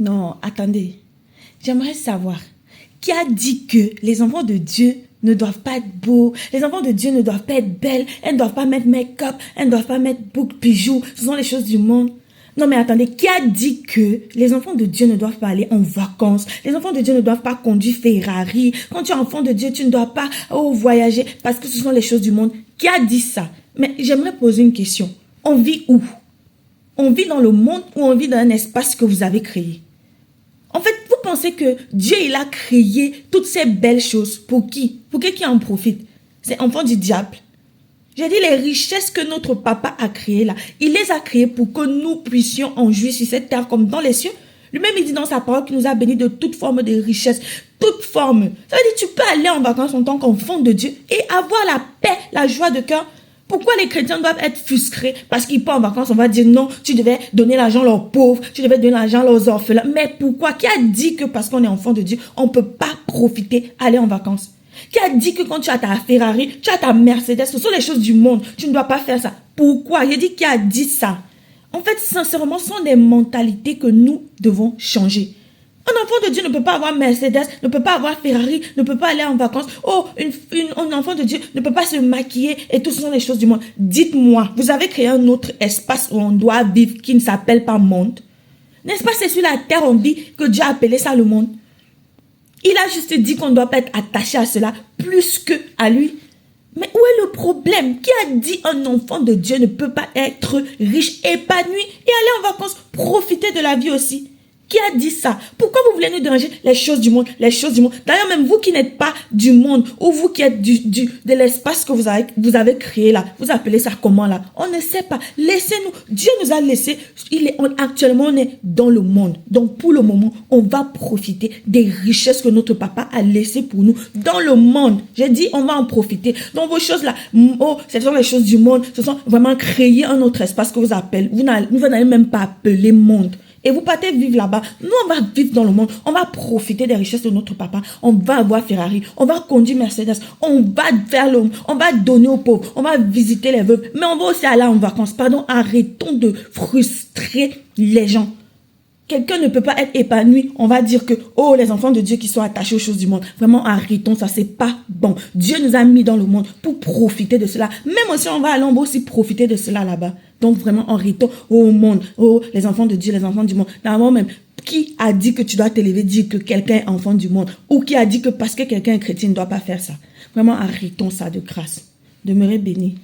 Non, attendez. J'aimerais savoir, qui a dit que les enfants de Dieu ne doivent pas être beaux, les enfants de Dieu ne doivent pas être belles, elles ne doivent pas mettre make-up, elles ne doivent pas mettre boucles, bijoux, ce sont les choses du monde. Non mais attendez, qui a dit que les enfants de Dieu ne doivent pas aller en vacances? Les enfants de Dieu ne doivent pas conduire Ferrari. Quand tu es enfant de Dieu, tu ne dois pas voyager parce que ce sont les choses du monde. Qui a dit ça? Mais j'aimerais poser une question. On vit où? On vit dans le monde ou on vit dans un espace que vous avez créé? En fait, vous pensez que Dieu, il a créé toutes ces belles choses pour qui? Pour qui en profite? C'est enfant du diable. J'ai dit les richesses que notre papa a créées là, il les a créées pour que nous puissions en jouir sur cette terre comme dans les cieux. Lui-même, il dit dans sa parole qu'il nous a bénis de toute forme de richesse, toute forme. Ça veut dire tu peux aller en vacances en tant qu'enfant de Dieu et avoir la paix, la joie de cœur. Pourquoi les chrétiens doivent être frustrés parce qu'ils partent en vacances? On va dire non, tu devais donner l'argent aux pauvres, tu devais donner l'argent aux orphelins. Mais pourquoi? Qui a dit que parce qu'on est enfant de Dieu, on ne peut pas profiter, aller en vacances? Qui a dit que quand tu as ta Ferrari, tu as ta Mercedes, ce sont les choses du monde, tu ne dois pas faire ça? Pourquoi? J'ai dit qui a dit ça? En fait, sincèrement, ce sont des mentalités que nous devons changer. Un enfant de Dieu ne peut pas avoir Mercedes, ne peut pas avoir Ferrari, ne peut pas aller en vacances. Oh, un enfant de Dieu ne peut pas se maquiller et tout ce sont les choses du monde. Dites-moi, vous avez créé un autre espace où on doit vivre qui ne s'appelle pas monde? N'est-ce pas, c'est sur la terre on vit que Dieu a appelé ça le monde? Il a juste dit qu'on ne doit pas être attaché à cela plus que à lui. Mais où est le problème? Qui a dit un enfant de Dieu ne peut pas être riche, épanoui et aller en vacances, profiter de la vie aussi? Qui a dit ça? Pourquoi vous voulez nous déranger? Les choses du monde, les choses du monde. D'ailleurs, même vous qui n'êtes pas du monde, ou vous qui êtes de l'espace que vous avez créé là, vous appelez ça comment là? On ne sait pas. Laissez-nous. Dieu nous a laissé. Actuellement, on est dans le monde. Donc, pour le moment, on va profiter des richesses que notre papa a laissées pour nous dans le monde. J'ai dit, on va en profiter. Donc, vos choses là, oh, ce sont les choses du monde. Ce sont vraiment créer un autre espace que vous appelez. Vous n'allez même pas appeler monde. Et vous partez vivre là-bas. Nous, on va vivre dans le monde. On va profiter des richesses de notre papa. On va avoir Ferrari. On va conduire Mercedes. On va faire l'homme. On va donner aux pauvres. On va visiter les veuves. Mais on va aussi aller en vacances. Pardon, arrêtons de frustrer les gens. Quelqu'un ne peut pas être épanoui. On va dire que, oh, les enfants de Dieu qui sont attachés aux choses du monde. Vraiment, arrêtons ça. C'est pas bon. Dieu nous a mis dans le monde pour profiter de cela. Même aussi, on va aller, on va aussi profiter de cela là-bas. Donc, vraiment, arrêtons. Oh, monde. Oh, les enfants de Dieu, les enfants du monde. D'abord même, qui a dit que tu dois te lever, dire que quelqu'un est enfant du monde? Ou qui a dit que parce que quelqu'un est chrétien, ne doit pas faire ça? Vraiment, arrêtons ça de grâce. Demeurez bénis.